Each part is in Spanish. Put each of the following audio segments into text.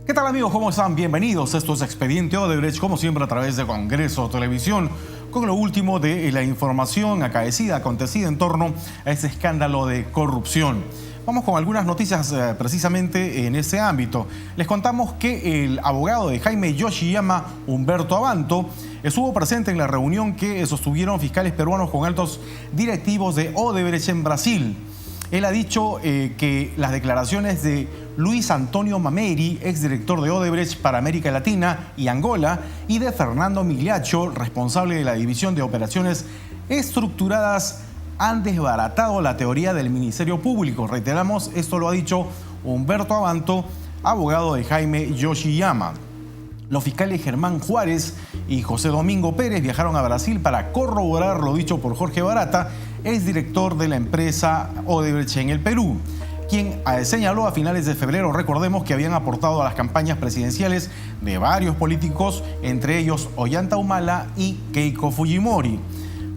¿Qué tal, amigos? ¿Cómo están? Bienvenidos. Esto es Expediente Odebrecht, como siempre a través de Congreso Televisión, con lo último de la información acontecida en torno a este escándalo de corrupción. Vamos con algunas noticias precisamente en ese ámbito. Les contamos que el abogado de Jaime Yoshiyama, Humberto Abanto, estuvo presente en la reunión que sostuvieron fiscales peruanos con altos directivos de Odebrecht en Brasil. Él ha dicho que las declaraciones de Luis Antonio Mameri, exdirector de Odebrecht para América Latina y Angola, y de Fernando Migliaccio, responsable de la División de Operaciones Estructuradas, han desbaratado la teoría del Ministerio Público. Reiteramos, esto lo ha dicho Humberto Abanto, abogado de Jaime Yoshiyama. Los fiscales Germán Juárez y José Domingo Pérez viajaron a Brasil para corroborar lo dicho por Jorge Barata, exdirector de la empresa Odebrecht en el Perú, quien señaló a finales de febrero, recordemos, que habían aportado a las campañas presidenciales de varios políticos, entre ellos Ollanta Humala y Keiko Fujimori.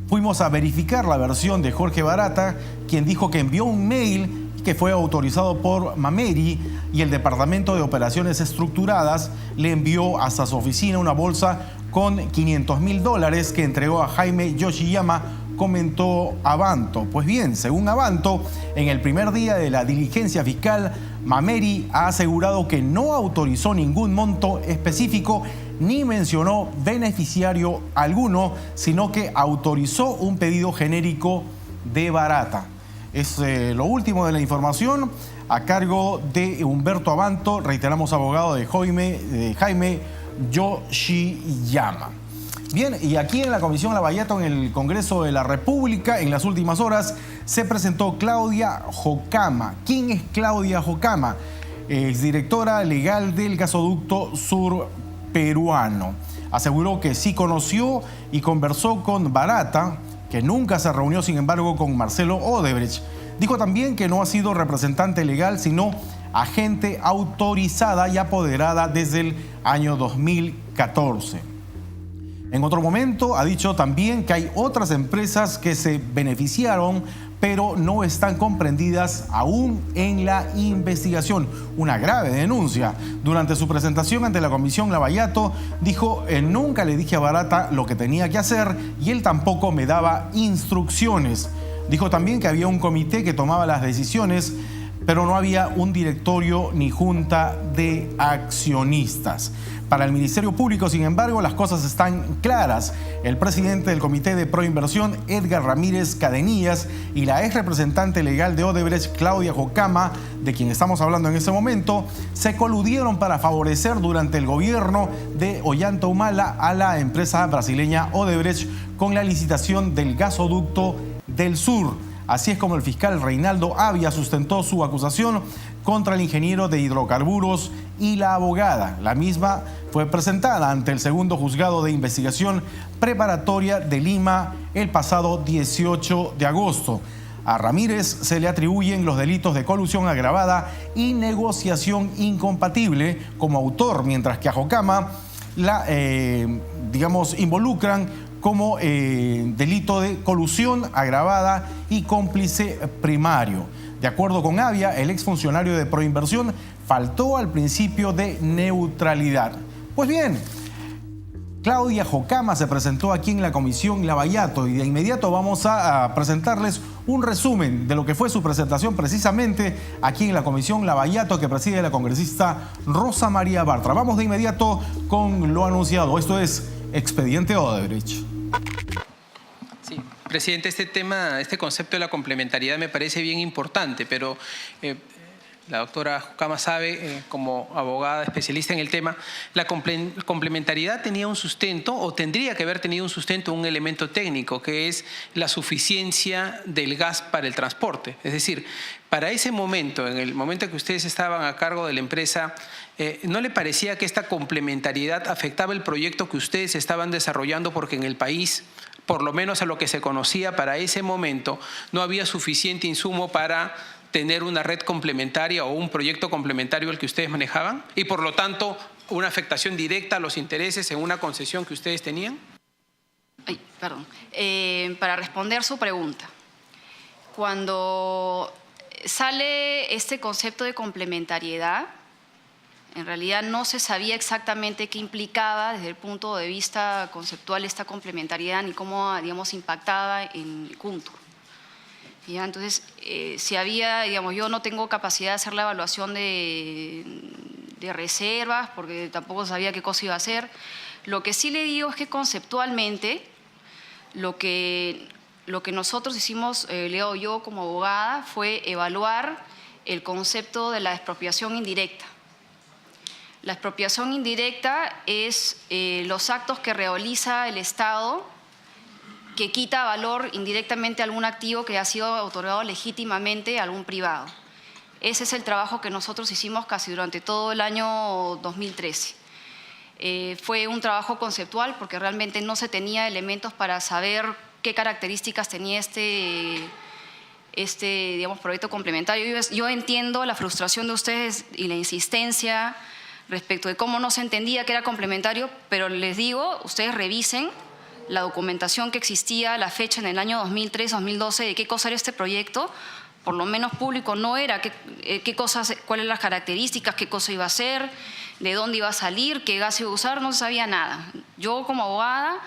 Fuimos a verificar la versión de Jorge Barata, quien dijo que envió un mail que fue autorizado por Mameri y el Departamento de Operaciones Estructuradas le envió hasta su oficina una bolsa con $500.000 que entregó a Jaime Yoshiyama, comentó Abanto. Pues bien, según Abanto, en el primer día de la diligencia fiscal, Mameri ha asegurado que no autorizó ningún monto específico ni mencionó beneficiario alguno, sino que autorizó un pedido genérico de Barata. Es lo último de la información a cargo de Humberto Abanto, reiteramos, abogado de Jaime Yoshiyama. Bien, y aquí en la Comisión Lavallato, en el Congreso de la República, en las últimas horas, se presentó Claudia Jocama. ¿Quién es Claudia Jocama? Exdirectora legal del gasoducto sur peruano. Aseguró que sí conoció y conversó con Barata, que nunca se reunió, sin embargo, con Marcelo Odebrecht. Dijo también que no ha sido representante legal, sino agente autorizada y apoderada desde el año 2014. En otro momento ha dicho también que hay otras empresas que se beneficiaron, pero no están comprendidas aún en la investigación. Una grave denuncia. Durante su presentación ante la Comisión Lavallato, dijo: nunca le dije a Barata lo que tenía que hacer y él tampoco me daba instrucciones. Dijo también que había un comité que tomaba las decisiones, pero no había un directorio ni junta de accionistas. Para el Ministerio Público, sin embargo, las cosas están claras. El presidente del Comité de Proinversión, Edgar Ramírez Cadenillas, y la ex representante legal de Odebrecht, Claudia Jocama, de quien estamos hablando en este momento, se coludieron para favorecer durante el gobierno de Ollanta Humala a la empresa brasileña Odebrecht con la licitación del gasoducto del sur. Así es como el fiscal Reinaldo Avia sustentó su acusación contra el ingeniero de hidrocarburos y la abogada. La misma fue presentada ante el segundo juzgado de investigación preparatoria de Lima el pasado 18 de agosto. A Ramírez se le atribuyen los delitos de colusión agravada y negociación incompatible como autor, mientras que a Jocama involucran como delito de colusión agravada y cómplice primario. De acuerdo con Avia, el exfuncionario de Proinversión faltó al principio de neutralidad. Pues bien, Claudia Jocama se presentó aquí en la Comisión Lavallato y de inmediato vamos a presentarles un resumen de lo que fue su presentación precisamente aquí en la Comisión Lavallato que preside la congresista Rosa María Bartra. Vamos de inmediato con lo anunciado. Esto es Expediente Odebrecht. Sí, presidente, este concepto de la complementariedad me parece bien importante, pero la doctora Jocama sabe, como abogada especialista en el tema, la complementariedad tenía un sustento, o tendría que haber tenido un sustento, un elemento técnico, que es la suficiencia del gas para el transporte. Es decir, para ese momento, en el momento que ustedes estaban a cargo de la empresa, ¿no le parecía que esta complementariedad afectaba el proyecto que ustedes estaban desarrollando? Porque en el país, por lo menos a lo que se conocía para ese momento, no había suficiente insumo para tener una red complementaria o un proyecto complementario al que ustedes manejaban, y por lo tanto una afectación directa a los intereses en una concesión que ustedes tenían. Para responder su pregunta, cuando sale este concepto de complementariedad, En realidad no se sabía exactamente qué implicaba desde el punto de vista conceptual esta complementariedad ni cómo, digamos, impactaba en Kuntur. ¿Ya? Entonces, si había, digamos, yo no tengo capacidad de hacer la evaluación de reservas porque tampoco sabía qué cosa iba a hacer. Lo que sí le digo es que conceptualmente lo que nosotros hicimos, Leo y yo como abogada, fue evaluar el concepto de la expropiación indirecta. La expropiación indirecta es los actos que realiza el Estado que quita valor indirectamente a algún activo que ha sido otorgado legítimamente a algún privado. Ese es el trabajo que nosotros hicimos casi durante todo el año 2013. Fue un trabajo conceptual porque realmente no se tenía elementos para saber qué características tenía este digamos, proyecto complementario. Yo entiendo la frustración de ustedes y la insistencia respecto de cómo no se entendía que era complementario, pero les digo, ustedes revisen la documentación que existía a la fecha en el año 2003-2012 de qué cosa era este proyecto. Por lo menos público no era, qué cosas, cuáles las características, qué cosa iba a hacer, de dónde iba a salir, qué gas iba a usar, no se sabía nada. Yo como abogada,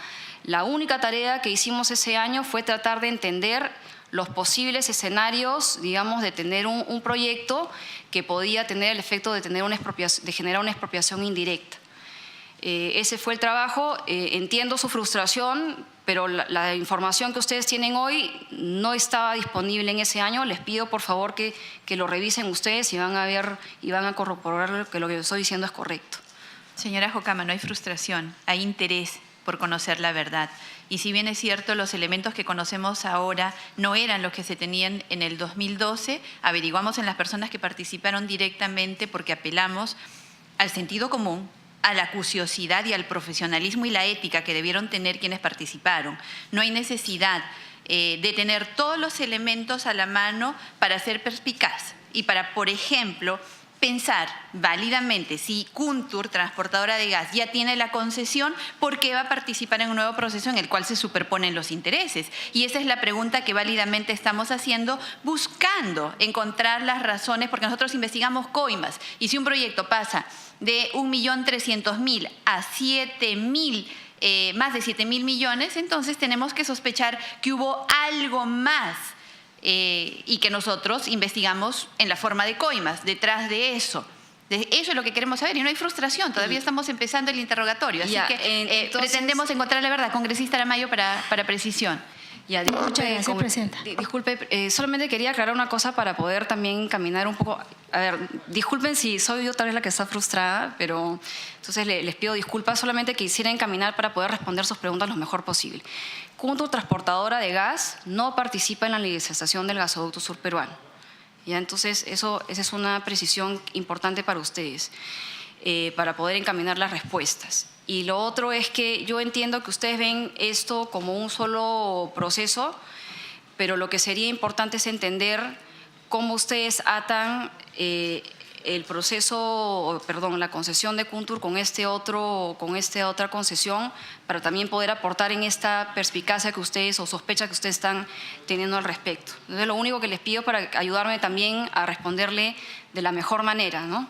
la única tarea que hicimos ese año fue tratar de entender los posibles escenarios, digamos, de tener un proyecto que podía tener el efecto de generar una expropiación indirecta. Ese fue el trabajo. Entiendo su frustración, pero la información que ustedes tienen hoy no estaba disponible en ese año. Les pido por favor que lo revisen ustedes y van a ver y van a corroborar que lo que estoy diciendo es correcto. Señora Jokama, no hay frustración, hay interés por conocer la verdad. Y si bien es cierto, los elementos que conocemos ahora no eran los que se tenían en el 2012, averiguamos en las personas que participaron directamente porque apelamos al sentido común, a la acuciosidad y al profesionalismo y la ética que debieron tener quienes participaron. No hay necesidad de tener todos los elementos a la mano para ser perspicaz y para, por ejemplo, pensar válidamente si Kuntur, transportadora de gas, ya tiene la concesión, ¿por qué va a participar en un nuevo proceso en el cual se superponen los intereses? Y esa es la pregunta que válidamente estamos haciendo, buscando encontrar las razones, porque nosotros investigamos coimas, y si un proyecto pasa de 1.300.000 a 7.000, más de 7.000 millones, entonces tenemos que sospechar que hubo algo más y que nosotros investigamos en la forma de coimas, detrás de eso. Eso es lo que queremos saber y no hay frustración, todavía estamos empezando el interrogatorio, así que entonces, pretendemos encontrar la verdad. Congresista Aramayo para precisión. Ya, Muchas gracias, Presidenta. Disculpe, solamente quería aclarar una cosa para poder también caminar un poco. A ver, disculpen si soy yo tal vez la que está frustrada, pero entonces les pido disculpas, solamente quisiera encaminar para poder responder sus preguntas lo mejor posible. Kuntur, transportadora de gas, no participa en la licitación del gasoducto sur peruano. Ya, entonces esa es una precisión importante para ustedes, para poder encaminar las respuestas. Y lo otro es que yo entiendo que ustedes ven esto como un solo proceso, pero lo que sería importante es entender cómo ustedes atan el proceso, perdón, la concesión de Kuntur con esta otra concesión, para también poder aportar en esta perspicacia que ustedes o sospecha que ustedes están teniendo al respecto. Entonces, lo único que les pido para ayudarme también a responderle de la mejor manera, ¿no?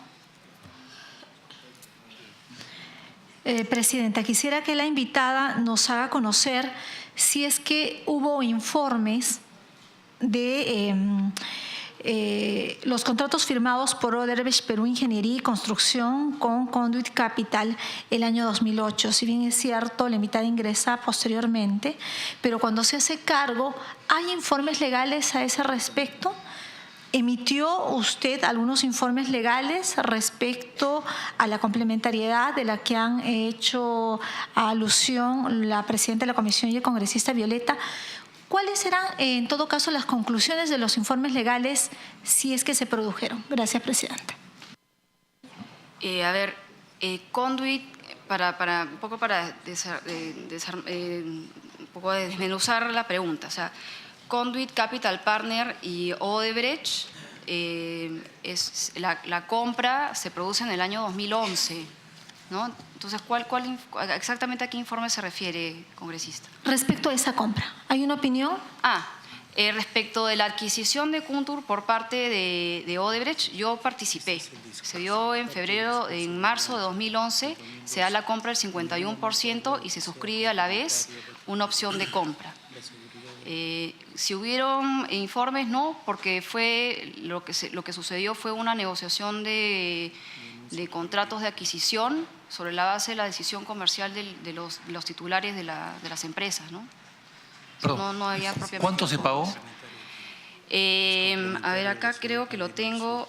Presidenta, quisiera que la invitada nos haga conocer si es que hubo informes de los contratos firmados por Odebrecht Perú Ingeniería y Construcción con Conduit Capital el año 2008. Si bien es cierto, la invitada ingresa posteriormente, pero cuando se hace cargo, ¿hay informes legales a ese respecto? ¿Emitió usted algunos informes legales respecto a la complementariedad de la que han hecho alusión la presidenta de la Comisión y el congresista Violeta? ¿Cuáles serán, en todo caso, las conclusiones de los informes legales si es que se produjeron? Gracias, presidenta. Conduit, un poco para desmenuzar la pregunta, o sea, Conduit Capital Partner y Odebrecht, la compra se produce en el año 2011, ¿no? Entonces, exactamente a qué informe se refiere, congresista? Respecto a esa compra, ¿hay una opinión? Respecto de la adquisición de Kuntur por parte de Odebrecht, yo participé. Se dio en marzo de 2011, se da la compra del 51% y se suscribe a la vez una opción de compra. Si hubieron informes, no, porque fue lo que sucedió fue una negociación de contratos de adquisición sobre la base de la decisión comercial de los titulares de las empresas, ¿no? Perdón, No había propiamente. ¿Cuánto se pagó? A ver, acá creo que lo tengo.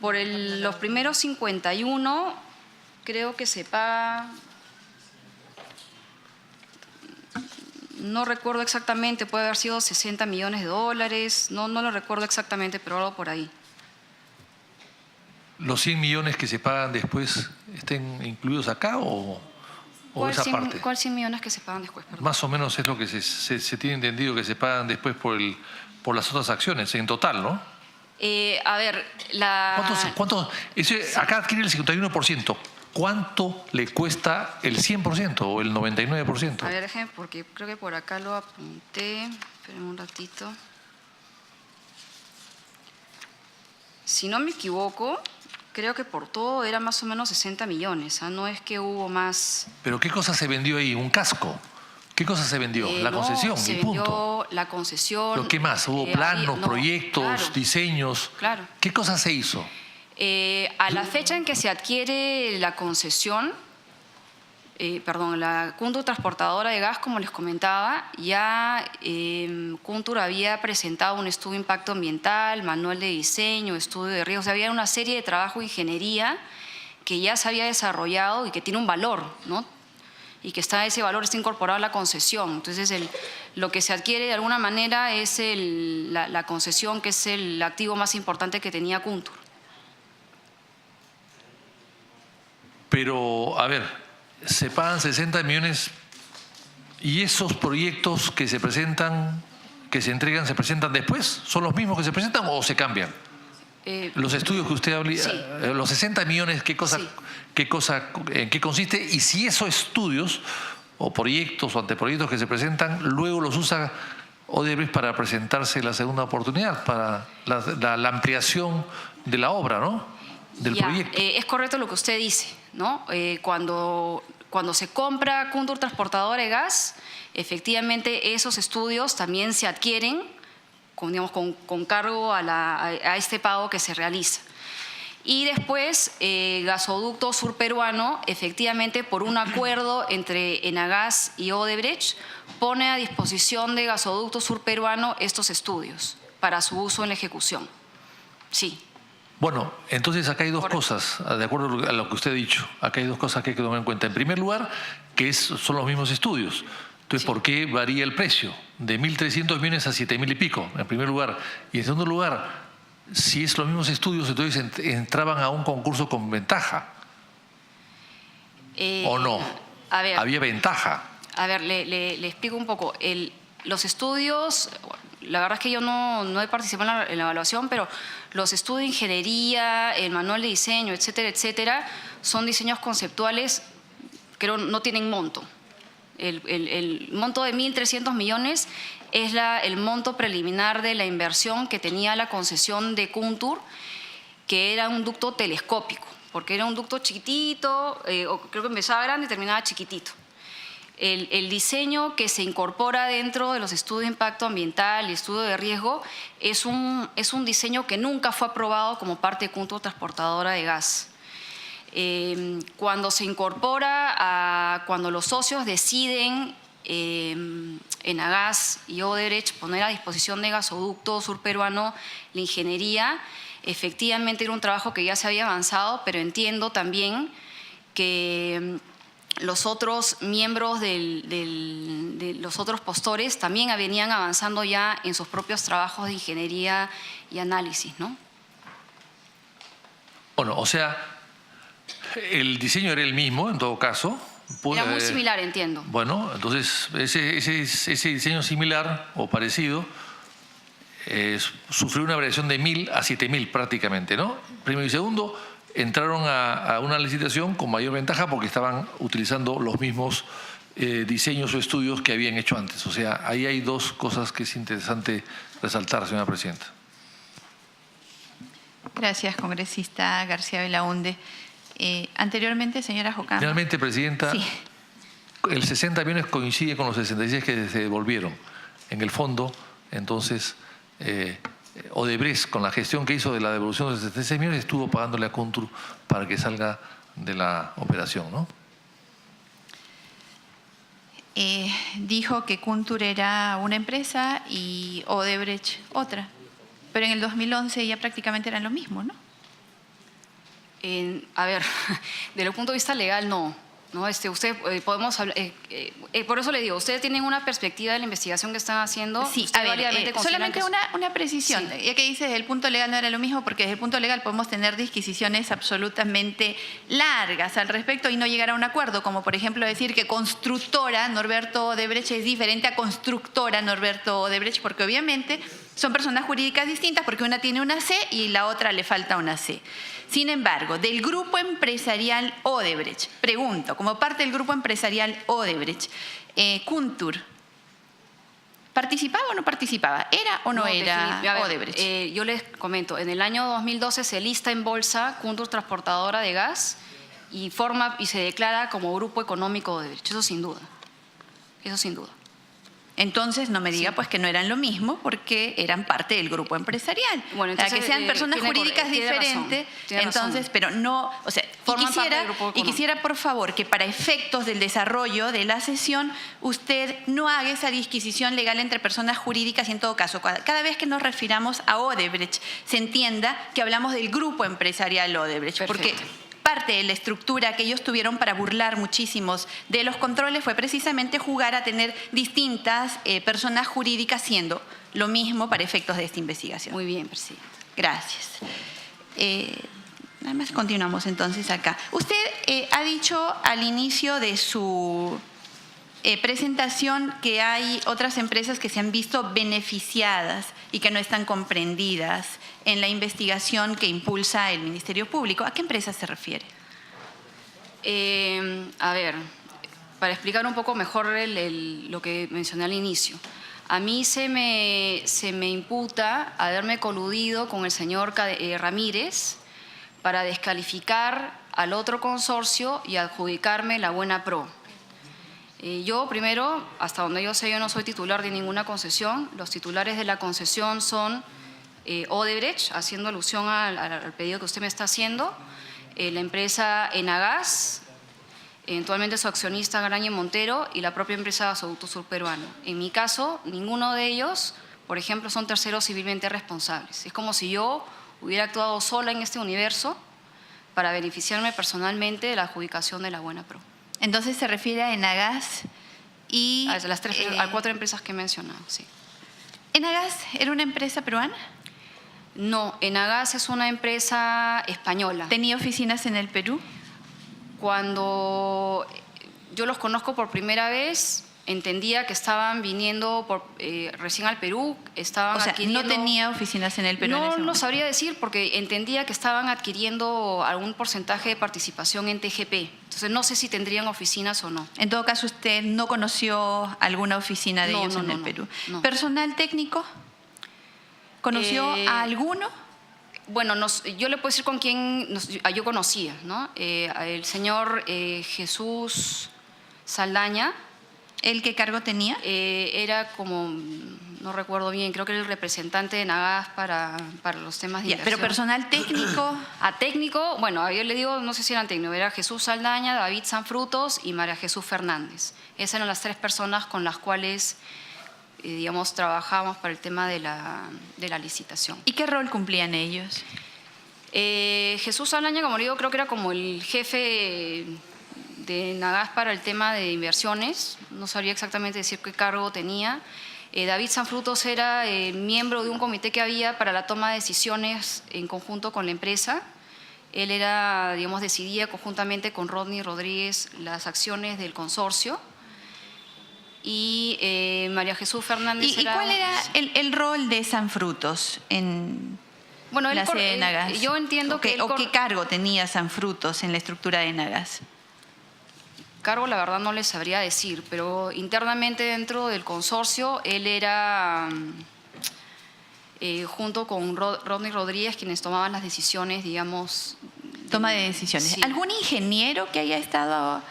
Por los primeros 51, creo que se paga. No recuerdo exactamente, puede haber sido 60 millones de dólares. No lo recuerdo exactamente, pero algo por ahí. ¿Los 100 millones que se pagan después estén incluidos acá o esa parte? ¿Cuál 100 millones que se pagan después? Perdón. Más o menos es lo que se tiene entendido que se pagan después por las otras acciones, en total, ¿no? A ver, acá adquiere el 51%. ¿Cuánto le cuesta el 100% o el 99%? A ver, déjenme, porque creo que por acá lo apunté. Esperen un ratito. Si no me equivoco, creo que por todo era más o menos 60 millones. No es que hubo más. ¿Pero qué cosa se vendió ahí? ¿Un casco? ¿Qué cosa se vendió? La concesión, se y vendió punto. la concesión. ¿Pero qué más? ¿Hubo planos, proyectos, claro, diseños? Claro. ¿Qué cosa se hizo? A la fecha en que se adquiere la concesión, la Kuntur Transportadora de Gas, como les comentaba, ya Kuntur había presentado un estudio de impacto ambiental, manual de diseño, estudio de riesgos. O sea, había una serie de trabajo de ingeniería que ya se había desarrollado y que tiene un valor, ¿no? Y que ese valor está incorporado a la concesión. Entonces, lo que se adquiere de alguna manera es la concesión, que es el activo más importante que tenía Kuntur. Pero, a ver, se pagan 60 millones y esos proyectos que se presentan, que se entregan, ¿se presentan después? ¿Son los mismos que se presentan o se cambian? Los estudios que usted habla, sí. Los 60 millones, Sí. ¿en qué consiste? Y si esos estudios o proyectos o anteproyectos que se presentan, luego los usa Odebrecht para presentarse la segunda oportunidad, para la ampliación de la obra, ¿no? Del proyecto. Es correcto lo que usted dice, ¿no? Cuando se compra Kuntur Transportadora de Gas, efectivamente esos estudios también se adquieren con cargo a este pago que se realiza. Y después, Gasoducto Sur Peruano, efectivamente, por un acuerdo entre Enagas y Odebrecht, pone a disposición de Gasoducto Sur Peruano estos estudios para su uso en la ejecución. Sí. Bueno, entonces acá hay dos Correcto. cosas, de acuerdo a lo que usted ha dicho. Acá hay dos cosas que hay que tomar en cuenta. En primer lugar, que son los mismos estudios. Entonces, Sí. ¿por qué varía el precio? De 1.300 millones a 7.000 y pico, en primer lugar. Y en segundo lugar, si es los mismos estudios, entonces entraban a un concurso con ventaja. ¿O no? A ver, Había ventaja. A ver, le explico un poco. Los estudios, la verdad es que yo no he participado en la evaluación, pero los estudios de ingeniería, el manual de diseño, etcétera, etcétera, son diseños conceptuales, creo no tienen monto. El monto de 1.300 millones es el monto preliminar de la inversión que tenía la concesión de Kuntur, que era un ducto telescópico, porque era un ducto chiquitito, creo que empezaba grande y terminaba chiquitito. El diseño que se incorpora dentro de los estudios de impacto ambiental y estudio de riesgo es un diseño que nunca fue aprobado como parte de Kuntur Transportadora de Gas. Cuando se incorpora, cuando los socios deciden Enagas y Odebrecht poner a disposición de Gasoducto Sur Peruano la ingeniería, efectivamente era un trabajo que ya se había avanzado, pero entiendo también que los otros miembros de los otros postores también venían avanzando ya en sus propios trabajos de ingeniería y análisis, ¿no? Bueno, o sea, el diseño era el mismo, en todo caso. Era muy similar, entiendo. Bueno, entonces ese diseño similar o parecido sufrió una variación de 1.000 a 7.000 prácticamente, ¿no? Primero y segundo, entraron a una licitación con mayor ventaja porque estaban utilizando los mismos diseños o estudios que habían hecho antes. O sea, ahí hay dos cosas que es interesante resaltar, señora presidenta. Gracias, congresista García Belaunde. Anteriormente, señora Jocama. Finalmente, presidenta, Sí. el 60 millones coincide con los 66 que se devolvieron. En el fondo, entonces, Odebrecht, con la gestión que hizo de la devolución de los 66 millones, estuvo pagándole a Kuntur para que salga de la operación, ¿no? Dijo que Kuntur era una empresa y Odebrecht otra. Pero en el 2011 ya prácticamente eran lo mismo, ¿no? A ver, desde el punto de vista legal, no. Usted podemos hablar, por eso le digo, ustedes tienen una perspectiva de la investigación que están haciendo. Sí, Usted a ver, válidamente consideran solamente que una precisión, Sí. ya que dice desde el punto legal no era lo mismo, porque desde el punto legal podemos tener disquisiciones absolutamente largas al respecto y no llegar a un acuerdo, como por ejemplo decir que constructora Norberto Odebrecht es diferente a constructora Norberto Odebrecht, porque obviamente son personas jurídicas distintas, porque una tiene una C y la otra le falta una C. Sin embargo, del grupo empresarial Odebrecht, pregunto, como parte del grupo empresarial Odebrecht, Kuntur, ¿participaba o no participaba? ¿Era o no era a ver, Odebrecht? yo les comento, en el año 2012 se lista en bolsa Kuntur Transportadora de Gas y se declara como grupo económico Odebrecht, eso sin duda. Eso sin duda. Entonces no me diga Sí. pues que no eran lo mismo porque eran parte del grupo empresarial. Bueno, O sea, que entonces, sean personas tiene jurídicas tiene razón, diferentes, tiene razón. entonces, pero no, o sea, Forman parte del grupo económico. quisiera por favor que para efectos del desarrollo de la sesión usted no haga esa disquisición legal entre personas jurídicas y en todo caso, cada vez que nos refiramos a Odebrecht se entienda que hablamos del grupo empresarial Odebrecht, Perfecto. porque parte de la estructura que ellos tuvieron para burlar muchísimos de los controles fue precisamente jugar a tener distintas personas jurídicas siendo lo mismo para efectos de esta investigación. Muy bien, presidente. Gracias. Nada más continuamos entonces acá. Usted ha dicho al inicio de su presentación que hay otras empresas que se han visto beneficiadas y que no están comprendidas en la investigación que impulsa el Ministerio Público. ¿A qué empresas se refiere? A ver, para explicar un poco mejor lo que mencioné al inicio. A mí se me imputa haberme coludido con el señor Ramírez para descalificar al otro consorcio y adjudicarme la Buena Pro. Yo primero, hasta donde yo sé, yo no soy titular de ninguna concesión. Los titulares de la concesión son Odebrecht, haciendo alusión al pedido que usted me está haciendo, la empresa Enagas, eventualmente su accionista Grañe Montero y la propia empresa Gasoducto Sur Peruano. En mi caso, ninguno de ellos, por ejemplo, son terceros civilmente responsables. Es como si yo hubiera actuado sola en este universo para beneficiarme personalmente de la adjudicación de la Buena Pro. Entonces se refiere a Enagas y… A 4 empresas que he mencionado, sí. ¿Enagas era una empresa peruana? No, Enagas es una empresa española. ¿Tenía oficinas en el Perú? Cuando yo los conozco por primera vez, entendía que estaban viniendo recién al Perú, estaban O sea, adquiriendo… no tenía oficinas en el Perú en ese No momento. lo sabría decir porque entendía que estaban adquiriendo algún porcentaje de participación en TGP. Entonces no sé si tendrían oficinas o no. En todo caso, ¿usted no conoció alguna oficina de ellos en el Perú? no. ¿Personal técnico? ¿Conoció a alguno? Bueno, yo le puedo decir con quién yo conocía, ¿no? El señor Jesús Saldaña. ¿El qué cargo tenía? Era como, no recuerdo bien, creo que era el representante de Nagas para los temas de Ya, inversión. pero personal técnico… A técnico, bueno, yo le digo, no sé si eran técnicos, era Jesús Saldaña, David Sanfrutos y María Jesús Fernández. Esas eran las 3 personas con las cuales, digamos, trabajamos para el tema de la licitación. ¿Y qué rol cumplían ellos? Jesús Saldaña, como le digo, creo que era como el jefe de Nagas para el tema de inversiones, no sabría exactamente decir qué cargo tenía. David Sanfrutos era miembro de un comité que había para la toma de decisiones en conjunto con la empresa. Él era, digamos, decidía conjuntamente con Rodney Rodríguez las acciones del consorcio. Y María Jesús Fernández ¿Y cuál era el rol de Sanfrutos en la sede de Nagas? Yo entiendo que… ¿O qué cargo tenía Sanfrutos en la estructura de Nagas? cargo la verdad no les sabría decir, pero internamente dentro del consorcio él era, junto con Rodney Rodríguez, quienes tomaban las decisiones, digamos. Toma de decisiones. Sí. ¿Algún ingeniero que haya estado?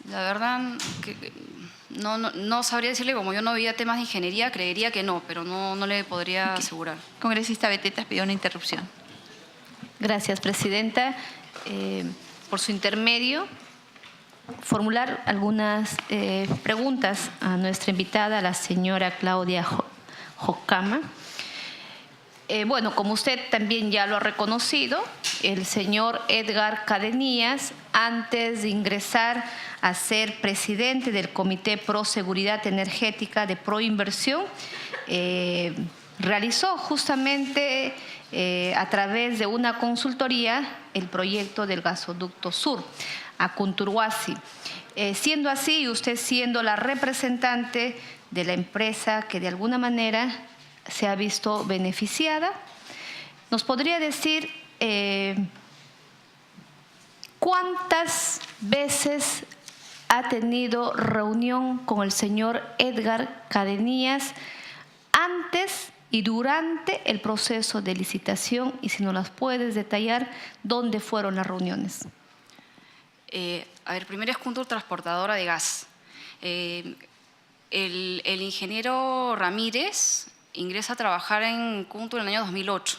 La verdad, no sabría decirle, como yo no veía temas de ingeniería, creería que no, pero no le podría asegurar. Congresista Beteta pidió una interrupción. Gracias, Presidenta. Por su intermedio, formular algunas preguntas a nuestra invitada, la señora Claudia Jocama. Bueno, como usted también ya lo ha reconocido, el señor Edgar Cadenías, antes de ingresar a ser presidente del Comité Pro Seguridad Energética de Proinversión, realizó justamente a través de una consultoría el proyecto del gasoducto sur a Cunturhuasi. Siendo así, usted siendo la representante de la empresa que de alguna manera se ha visto beneficiada, ¿nos podría decir cuántas veces ha tenido reunión con el señor Edgar Cadenías antes y durante el proceso de licitación? Y si nos las puedes detallar, ¿dónde fueron las reuniones? A ver, primero es Cuntur Transportadora de Gas. El ingeniero Ramírez ingresa a trabajar en Cuntur en el año 2008.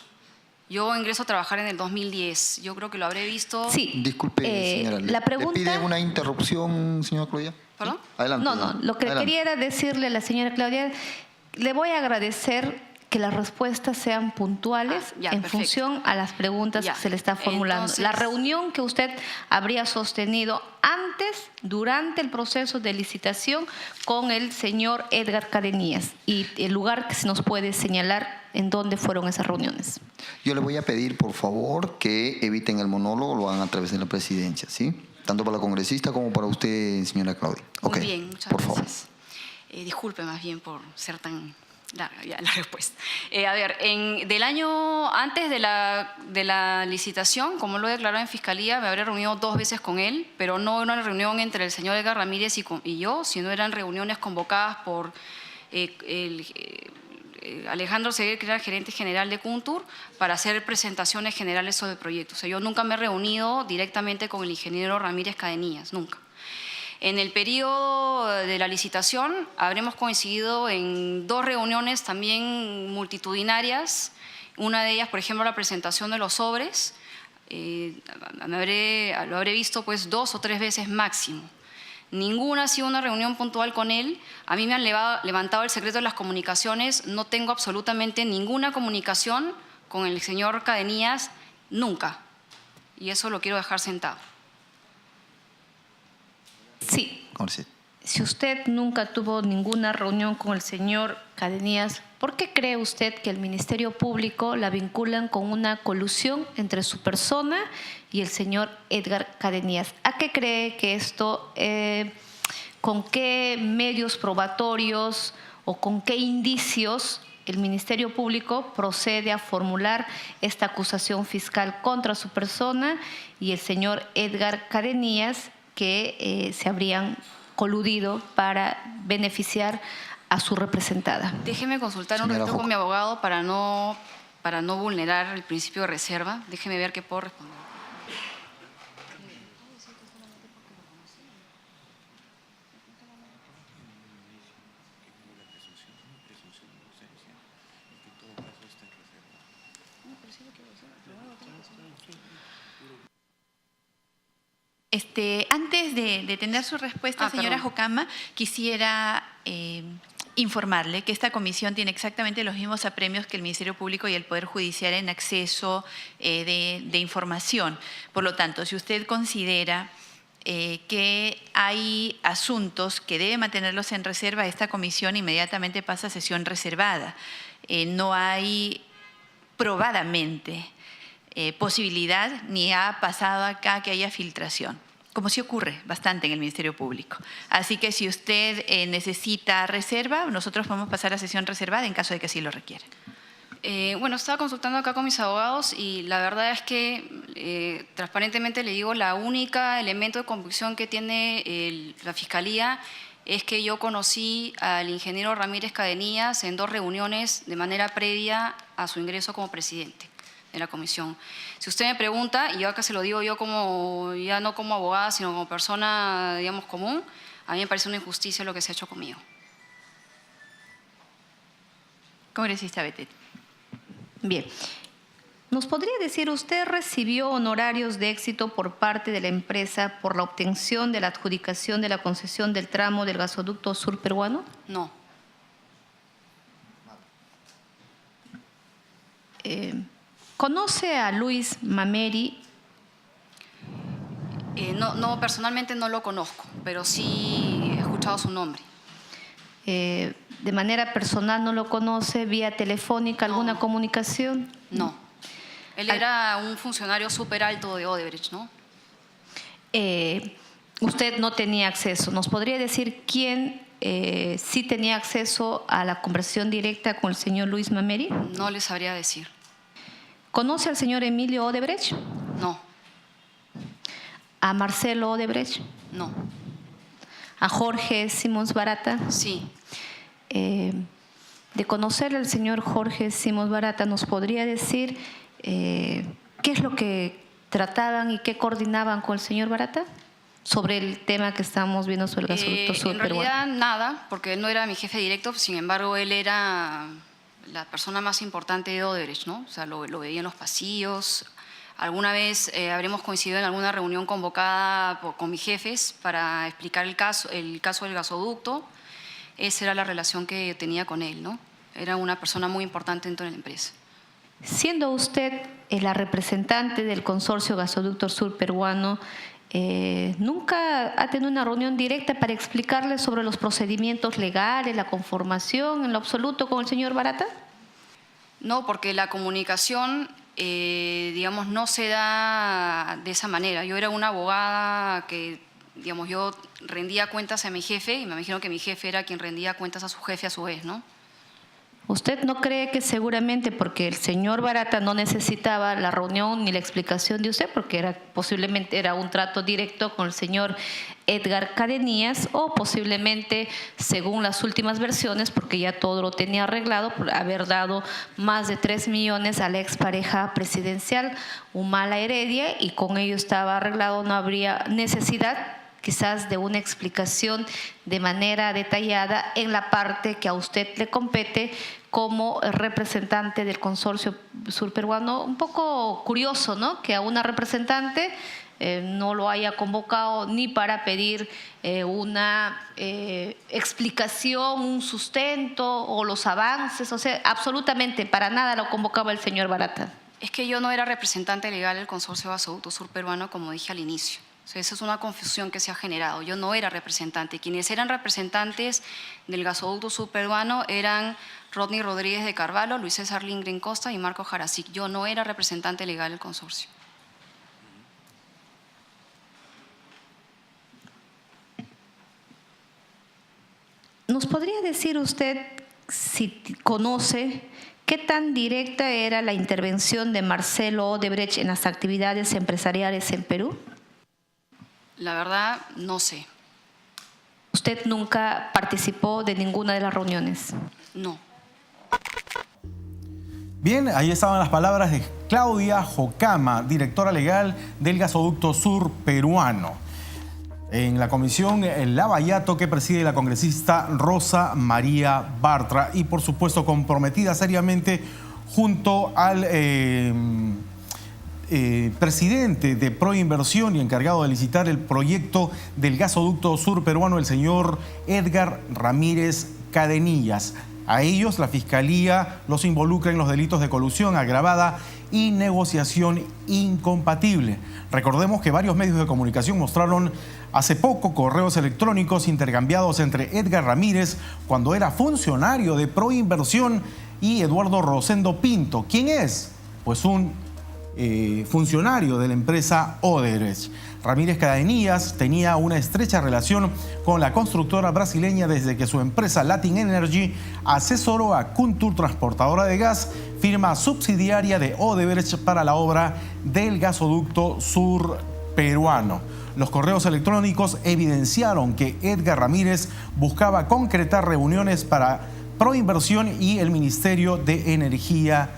Yo ingreso a trabajar en el 2010. Yo creo que lo habré visto. Sí. Disculpe, señora. La pregunta... ¿Le pide una interrupción, señora Claudia? ¿Perdón? Adelante. No. Lo que adelante. quería era decirle a la señora Claudia, le voy a agradecer que las respuestas sean puntuales ya, en perfecto. función a las preguntas Ya. que se le está formulando. Entonces, la reunión que usted habría sostenido antes, durante el proceso de licitación con el señor Edgar Cadenías, y el lugar que se nos puede señalar en dónde fueron esas reuniones. Yo le voy a pedir, por favor, que eviten el monólogo, lo hagan a través de la presidencia, ¿sí? Tanto para la congresista como para usted, señora Claudia. Muy bien, muchas por favor. gracias. Disculpe más bien por ser tan larga ya la respuesta. A ver, del año antes de la licitación, como lo he declarado en Fiscalía, me habré reunido 2 veces con él, pero no era una reunión entre el señor Edgar Ramírez y yo, sino eran reuniones convocadas por Alejandro Seguer, que era el gerente general de Cuntur, para hacer presentaciones generales sobre proyectos. O sea, yo nunca me he reunido directamente con el ingeniero Ramírez Cadenías, nunca. En el periodo de la licitación habremos coincidido en 2 reuniones también multitudinarias. Una de ellas, por ejemplo, la presentación de los sobres. Lo habré visto pues 2 o 3 veces máximo. Ninguna ha sido una reunión puntual con él. A mí me han levantado el secreto de las comunicaciones. No tengo absolutamente ninguna comunicación con el señor Cadenías, nunca. Y eso lo quiero dejar sentado. Sí. Congresista. Si usted nunca tuvo ninguna reunión con el señor Cadenías, ¿por qué cree usted que el Ministerio Público la vinculan con una colusión entre su persona y el señor Edgar Cadenías? ¿A qué cree que esto, con qué medios probatorios o con qué indicios el Ministerio Público procede a formular esta acusación fiscal contra su persona y el señor Edgar Cadenías, que se habrían coludido para beneficiar a su representada? Déjeme consultar un Señora ratito con Joco. mi abogado para no vulnerar el principio de reserva. Déjeme ver qué puedo responder. Antes de tener su respuesta, señora perdón. Jocama, quisiera informarle que esta comisión tiene exactamente los mismos apremios que el Ministerio Público y el Poder Judicial en acceso de información. Por lo tanto, si usted considera que hay asuntos que debe mantenerlos en reserva, esta comisión inmediatamente pasa a sesión reservada. No hay probadamente posibilidad ni ha pasado acá que haya filtración, como sí ocurre bastante en el Ministerio Público. Así que si usted necesita reserva, nosotros podemos pasar a sesión reservada en caso de que así lo requiera. Bueno, estaba consultando acá con mis abogados y la verdad es que transparentemente le digo, la única elemento de convicción que tiene la Fiscalía es que yo conocí al ingeniero Ramírez Cadenillas en 2 reuniones de manera previa a su ingreso como presidente de la comisión. Si usted me pregunta, y yo acá se lo digo yo como, ya no como abogada, sino como persona, digamos, común, a mí me parece una injusticia lo que se ha hecho conmigo. Congresista Betete. Bien. ¿Nos podría decir, usted recibió honorarios de éxito por parte de la empresa por la obtención de la adjudicación de la concesión del tramo del gasoducto sur peruano? No. ¿Conoce a Luis Mameri? No, personalmente no lo conozco, pero sí he escuchado su nombre. ¿De manera personal no lo conoce? ¿Vía telefónica alguna comunicación? No. Él era un funcionario súper alto de Odebrecht, ¿no? Usted no tenía acceso. ¿Nos podría decir quién sí tenía acceso a la conversación directa con el señor Luis Mameri? No le sabría decir. ¿Conoce al señor Emilio Odebrecht? No. ¿A Marcelo Odebrecht? No. ¿A Jorge Simons Barata? Sí. De conocer al señor Jorge Simons Barata, ¿nos podría decir qué es lo que trataban y qué coordinaban con el señor Barata sobre el tema que estamos viendo sobre el gasoducto sur peruano? En realidad nada, porque él no era mi jefe directo, sin embargo él era la persona más importante de Odebrecht, ¿no? O sea, lo veía en los pasillos. Alguna vez habremos coincidido en alguna reunión convocada con mis jefes para explicar el caso del gasoducto. Esa era la relación que tenía con él, ¿no? Era una persona muy importante dentro de la empresa. Siendo usted la representante del consorcio Gasoducto Sur Peruano, ¿nunca ha tenido una reunión directa para explicarle sobre los procedimientos legales, la conformación, en lo absoluto, con el señor Barata? No, porque la comunicación, digamos, no se da de esa manera. Yo era una abogada que, digamos, yo rendía cuentas a mi jefe y me imagino que mi jefe era quien rendía cuentas a su jefe a su vez, ¿no? ¿Usted no cree que seguramente porque el señor Barata no necesitaba la reunión ni la explicación de usted, porque posiblemente era un trato directo con el señor Edgar Cadenillas, o posiblemente, según las últimas versiones, porque ya todo lo tenía arreglado, por haber dado más de 3 millones a la expareja presidencial, Humala Heredia, y con ello estaba arreglado, no habría necesidad quizás de una explicación de manera detallada en la parte que a usted le compete como representante del consorcio surperuano? Un poco curioso, ¿no?, que a una representante no lo haya convocado ni para pedir una explicación, un sustento o los avances, o sea, absolutamente para nada lo convocaba el señor Barata. Es que yo no era representante legal del consorcio Gasoducto Sur Peruano, como dije al inicio. O sea, esa es una confusión que se ha generado. Yo no era representante. Quienes eran representantes del gasoducto subperuano eran Rodney Rodríguez de Carvalho, Luis César Lindgren Costa y Marco Jaracic. Yo no era representante legal del consorcio. ¿Nos podría decir usted, si conoce, qué tan directa era la intervención de Marcelo Odebrecht en las actividades empresariales en Perú? La verdad, no sé. ¿Usted nunca participó de ninguna de las reuniones? No. Bien, ahí estaban las palabras de Claudia Jocama, directora legal del gasoducto sur peruano. En la comisión El Lavallato, que preside la congresista Rosa María Bartra, y por supuesto comprometida seriamente junto al presidente de Proinversión y encargado de licitar el proyecto del gasoducto sur peruano, el señor Edgar Ramírez Cadenillas. A ellos la Fiscalía los involucra en los delitos de colusión agravada y negociación incompatible. Recordemos que varios medios de comunicación mostraron hace poco correos electrónicos intercambiados entre Edgar Ramírez, cuando era funcionario de Proinversión, y Eduardo Rosendo Pinto. ¿Quién es? Pues un funcionario de la empresa Odebrecht. Ramírez Cadenías tenía una estrecha relación con la constructora brasileña desde que su empresa Latin Energy asesoró a Kuntur, transportadora de gas, firma subsidiaria de Odebrecht, para la obra del gasoducto sur peruano. Los correos electrónicos evidenciaron que Edgar Ramírez buscaba concretar reuniones para Proinversión y el Ministerio de Energía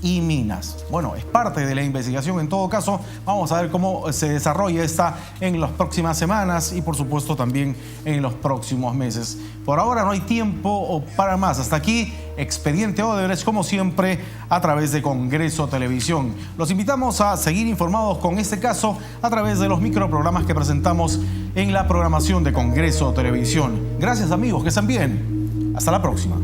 y Minas. Bueno, es parte de la investigación. En todo caso, vamos a ver cómo se desarrolla esta en las próximas semanas y por supuesto también en los próximos meses. Por ahora no hay tiempo para más. Hasta aquí, Expediente Odebrecht, como siempre, a través de Congreso Televisión. Los invitamos a seguir informados con este caso a través de los microprogramas que presentamos en la programación de Congreso Televisión. Gracias, amigos, que estén bien. Hasta la próxima.